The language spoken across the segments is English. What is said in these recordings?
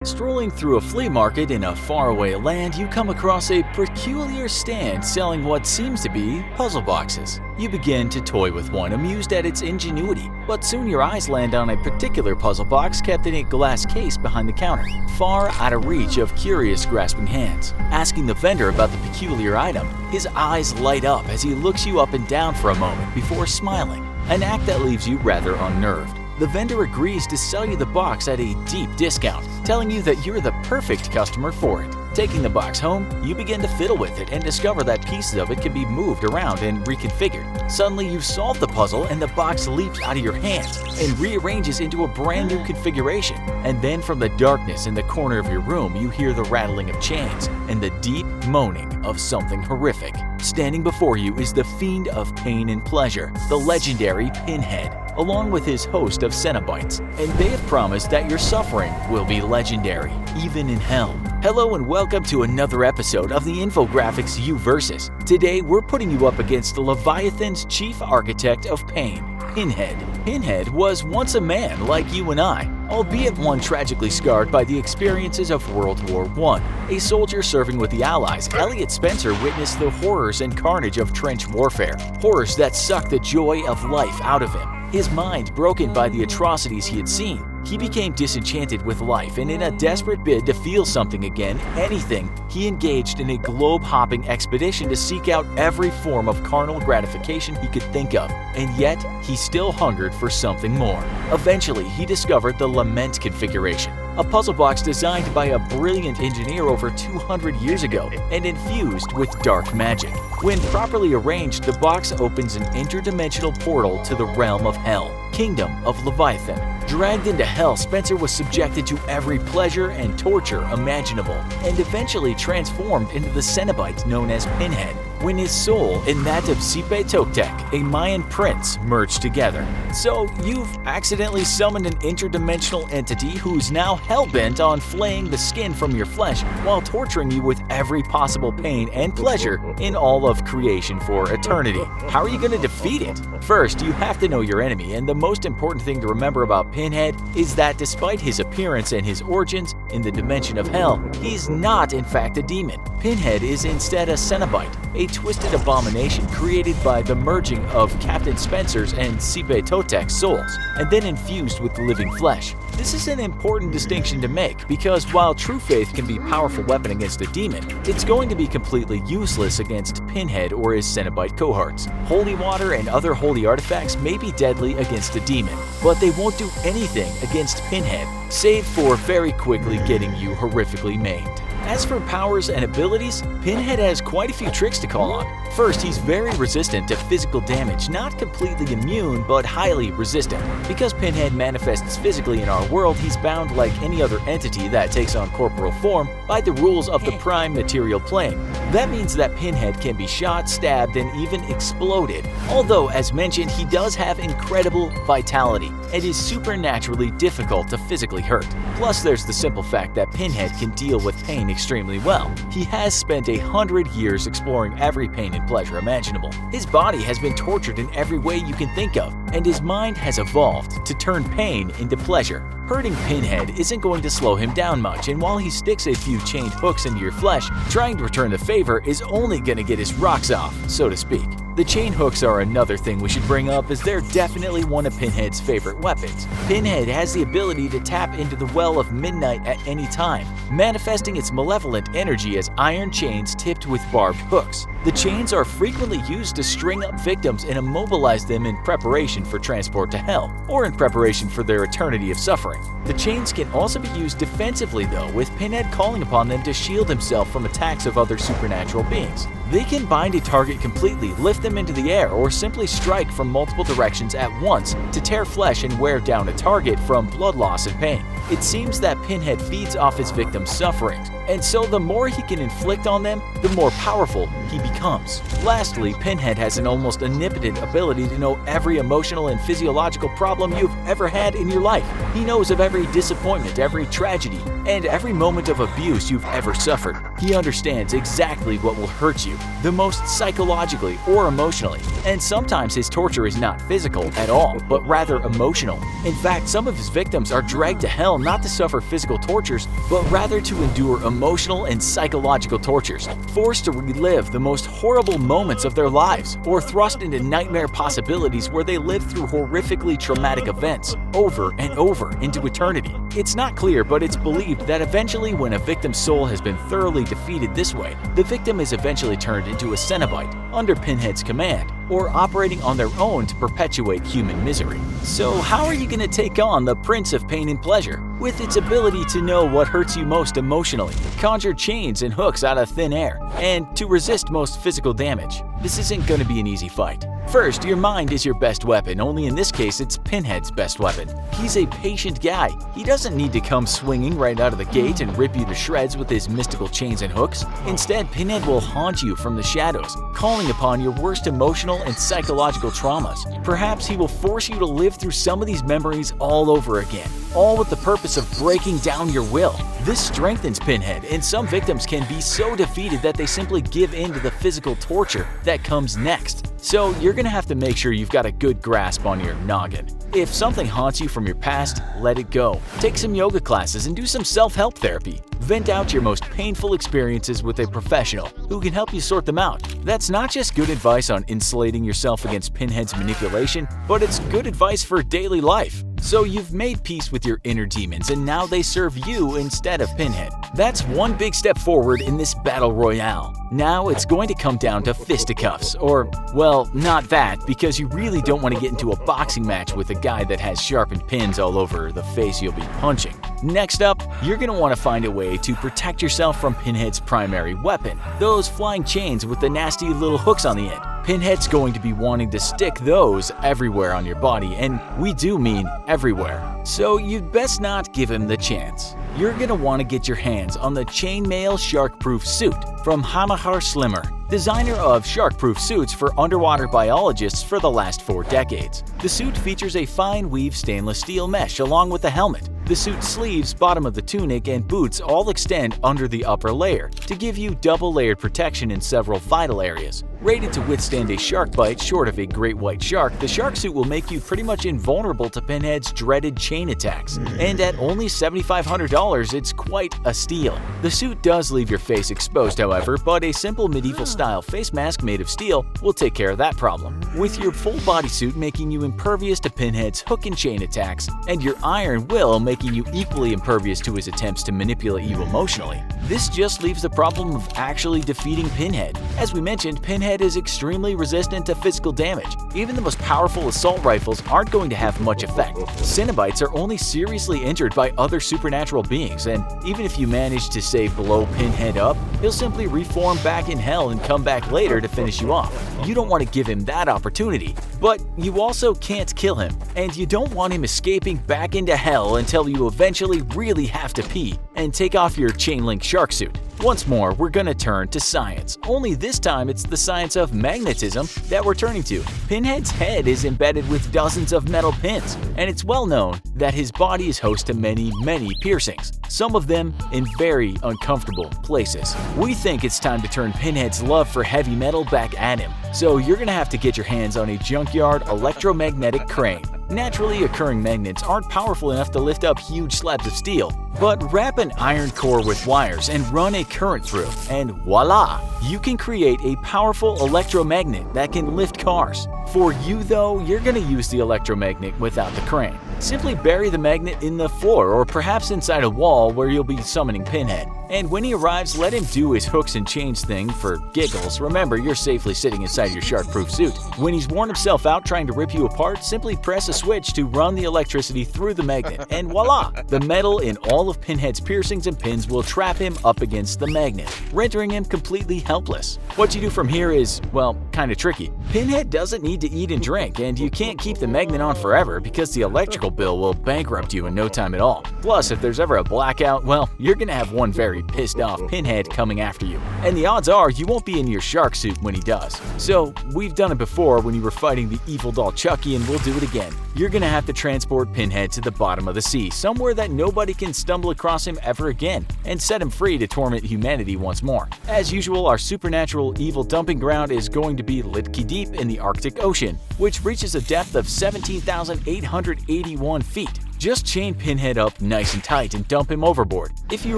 Strolling through a flea market in a faraway land, you come across a peculiar stand selling what seems to be puzzle boxes. You begin to toy with one, amused at its ingenuity, but soon your eyes land on a particular puzzle box kept in a glass case behind the counter, far out of reach of curious grasping hands. Asking the vendor about the peculiar item, his eyes light up as he looks you up and down for a moment before smiling, an act that leaves you rather unnerved. The vendor agrees to sell you the box at a deep discount, telling you that you're the perfect customer for it. Taking the box home, you begin to fiddle with it and discover that pieces of it can be moved around and reconfigured. Suddenly, you've solved the puzzle and the box leaps out of your hands and rearranges into a brand new configuration. And then from the darkness in the corner of your room, you hear the rattling of chains and the deep moaning of something horrific. Standing before you is the fiend of pain and pleasure, the legendary Pinhead, along with his host of cenobites, and they have promised that your suffering will be legendary, even in hell. Hello and welcome to another episode of the Infographics U-Versus. Today we're putting you up against the Leviathan's chief architect of pain, Pinhead. Pinhead was once a man like you and I, albeit one tragically scarred by the experiences of World War I. A soldier serving with the Allies, Elliot Spencer witnessed the horrors and carnage of trench warfare, horrors that sucked the joy of life out of him. His mind broken by the atrocities he had seen, he became disenchanted with life, and in a desperate bid to feel something again, anything, he engaged in a globe-hopping expedition to seek out every form of carnal gratification he could think of, and yet he still hungered for something more. Eventually, he discovered the Lament configuration, a puzzle box designed by a brilliant engineer over 200 years ago and infused with dark magic. When properly arranged, the box opens an interdimensional portal to the realm of Hell, Kingdom of Leviathan. Dragged into hell, Spencer was subjected to every pleasure and torture imaginable, and eventually transformed into the cenobite known as Pinhead, when his soul and that of cenobite, a Mayan prince, merged together. So you've accidentally summoned an interdimensional entity who's now hell-bent on flaying the skin from your flesh while torturing you with every possible pain and pleasure in all of creation for eternity. How are you going to defeat it? First, you have to know your enemy, and the most important thing to remember about Pinhead is that despite his appearance and his origins in the dimension of hell, he's not in fact a demon. Pinhead is instead a cenobite, a twisted abomination created by the merging of Captain Spencer's and cenobite's souls, and then infused with living flesh. This is an important distinction to make because while true faith can be a powerful weapon against a demon, it's going to be completely useless against Pinhead or his cenobite cohorts. Holy water and other holy artifacts may be deadly against a demon, but they won't do anything against Pinhead, save for very quickly getting you horrifically maimed. As for powers and abilities, Pinhead has quite a few tricks to call on. First, he's very resistant to physical damage, not completely immune, but highly resistant. Because Pinhead manifests physically in our world, he's bound like any other entity that takes on corporeal form by the rules of the prime material plane. That means that Pinhead can be shot, stabbed, and even exploded. Although, as mentioned, he does have incredible vitality and is supernaturally difficult to physically hurt. Plus, there's the simple fact that Pinhead can deal with pain extremely well. He has spent 100 years exploring every pain and pleasure imaginable. His body has been tortured in every way you can think of, and his mind has evolved to turn pain into pleasure. Hurting Pinhead isn't going to slow him down much, and while he sticks a few chained hooks into your flesh, trying to return the favor is only going to get his rocks off, so to speak. The chain hooks are another thing we should bring up, as they're definitely one of Pinhead's favorite weapons. Pinhead has the ability to tap into the Well of Midnight at any time, manifesting its malevolent energy as iron chains tipped with barbed hooks. The chains are frequently used to string up victims and immobilize them in preparation for transport to hell, or in preparation for their eternity of suffering. The chains can also be used defensively though, with Pinhead calling upon them to shield himself from attacks of other supernatural beings. They can bind a target completely, lift them into the air, or simply strike from multiple directions at once to tear flesh and wear down a target from blood loss and pain. It seems that Pinhead feeds off his victims' sufferings, and so the more he can inflict on them, the more powerful he becomes. Lastly, Pinhead has an almost omnipotent ability to know every emotional and physiological problem you've ever had in your life. He knows of every disappointment, every tragedy, and every moment of abuse you've ever suffered. He understands exactly what will hurt you the most psychologically or emotionally. And sometimes his torture is not physical at all, but rather emotional. In fact, some of his victims are dragged to hell not to suffer physical tortures, but rather to endure emotional and psychological tortures, forced to relive the most horrible moments of their lives, or thrust into nightmare possibilities where they live through horrifically traumatic events over and over into eternity. It's not clear, but it's believed that eventually when a victim's soul has been thoroughly defeated this way, the victim is eventually turned into a cenobite under Pinhead's command, or operating on their own to perpetuate human misery. So how are you going to take on the Prince of Pain and Pleasure? With its ability to know what hurts you most emotionally, conjure chains and hooks out of thin air, and to resist most physical damage, this isn't going to be an easy fight. First, your mind is your best weapon, only in this case it's Pinhead's best weapon. He's a patient guy. He doesn't need to come swinging right out of the gate and rip you to shreds with his mystical chains and hooks. Instead, Pinhead will haunt you from the shadows, calling upon your worst emotional and psychological traumas. Perhaps he will force you to live through some of these memories all over again, all with the purpose of breaking down your will. This strengthens Pinhead, and some victims can be so defeated that they simply give in to the physical torture that comes next. So you're gonna have to make sure you've got a good grasp on your noggin. If something haunts you from your past, let it go. Take some yoga classes and do some self-help therapy. Vent out your most painful experiences with a professional who can help you sort them out. That's not just good advice on insulating yourself against Pinhead's manipulation, but it's good advice for daily life. So you've made peace with your inner demons and now they serve you instead of Pinhead. That's one big step forward in this battle royale. Now it's going to come down to fisticuffs, or, well, not that, because you really don't want to get into a boxing match with a guy that has sharpened pins all over the face you'll be punching. Next up, you're going to want to find a way to protect yourself from Pinhead's primary weapon, those flying chains with the nasty little hooks on the end. Pinhead's going to be wanting to stick those everywhere on your body, and we do mean everywhere. So you'd best not give him the chance. You're going to want to get your hands on the chainmail shark-proof suit from Hamahar Slimmer, designer of shark-proof suits for underwater biologists for the last 4 decades. The suit features a fine weave stainless steel mesh along with the helmet. The suit's sleeves, bottom of the tunic, and boots all extend under the upper layer to give you double-layered protection in several vital areas. Rated to withstand a shark bite short of a great white shark, the shark suit will make you pretty much invulnerable to Pinhead's dreaded chain attacks. And at only $7,500, it's quite a steal. The suit does leave your face exposed, however, but a simple medieval-style face mask made of steel will take care of that problem. With your full bodysuit making you impervious to Pinhead's hook and chain attacks, and your iron will making you equally impervious to his attempts to manipulate you emotionally, this just leaves the problem of actually defeating Pinhead. As we mentioned, Pinhead is extremely resistant to physical damage. Even the most powerful assault rifles aren't going to have much effect. Cenobites are only seriously injured by other supernatural beings, and even if you manage to, say, blow Pinhead up, he'll simply reform back in hell and come back later to finish you off. You don't want to give him that opportunity, but you also can't kill him, and you don't want him escaping back into hell until you eventually really have to pee and take off your chain-link shark suit. Once more, we're gonna turn to science, only this time it's the science of magnetism that we're turning to. Pinhead's head is embedded with dozens of metal pins, and it's well known that his body is host to many piercings, some of them in very uncomfortable places. We think it's time to turn Pinhead's love for heavy metal back at him, so you're gonna have to get your hands on a junkyard electromagnetic crane. Naturally occurring magnets aren't powerful enough to lift up huge slabs of steel, but wrap an iron core with wires and run a current through, and voila! You can create a powerful electromagnet that can lift cars. For you though, you're going to use the electromagnet without the crane. Simply bury the magnet in the floor or perhaps inside a wall where you'll be summoning Pinhead. And when he arrives, let him do his hooks and chains thing for giggles. Remember, you're safely sitting inside your shark-proof suit. When he's worn himself out trying to rip you apart, simply press a switch to run the electricity through the magnet, and voila! The metal in all of Pinhead's piercings and pins will trap him up against the magnet, rendering him completely helpless. What you do from here is, well, kinda tricky. Pinhead doesn't need to eat and drink, and you can't keep the magnet on forever because the electrical bill will bankrupt you in no time at all. Plus, if there's ever a blackout, well, you're gonna have one very pissed off Pinhead coming after you. And the odds are you won't be in your shark suit when he does. So, we've done it before when you were fighting the evil doll Chucky, and we'll do it again. you're gonna have to transport Pinhead to the bottom of the sea, somewhere that nobody can stumble across him ever again, and set him free to torment humanity once more. As usual, our supernatural evil dumping ground is going to be Litki Deep in the Arctic Ocean, which reaches a depth of 17,881 feet. Just chain Pinhead up nice and tight and dump him overboard. If you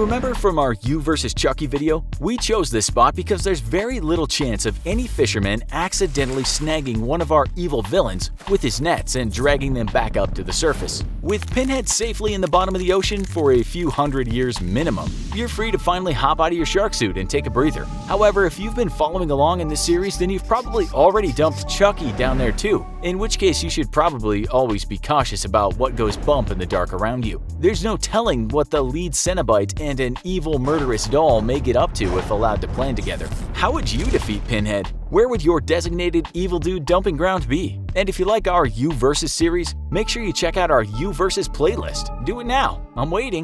remember from our You vs. Chucky video, we chose this spot because there's very little chance of any fisherman accidentally snagging one of our evil villains with his nets and dragging them back up to the surface. With Pinhead safely in the bottom of the ocean for a few hundred years minimum, you're free to finally hop out of your shark suit and take a breather. However, if you've been following along in this series, then you've probably already dumped Chucky down there too, in which case you should probably always be cautious about what goes bump in the dark around you. There's no telling what the lead cenobite and an evil murderous doll may get up to if allowed to plan together. How would you defeat Pinhead? Where would your designated evil dude dumping ground be? And if you like our You vs. series, make sure you check out our You vs. playlist. Do it now. I'm waiting.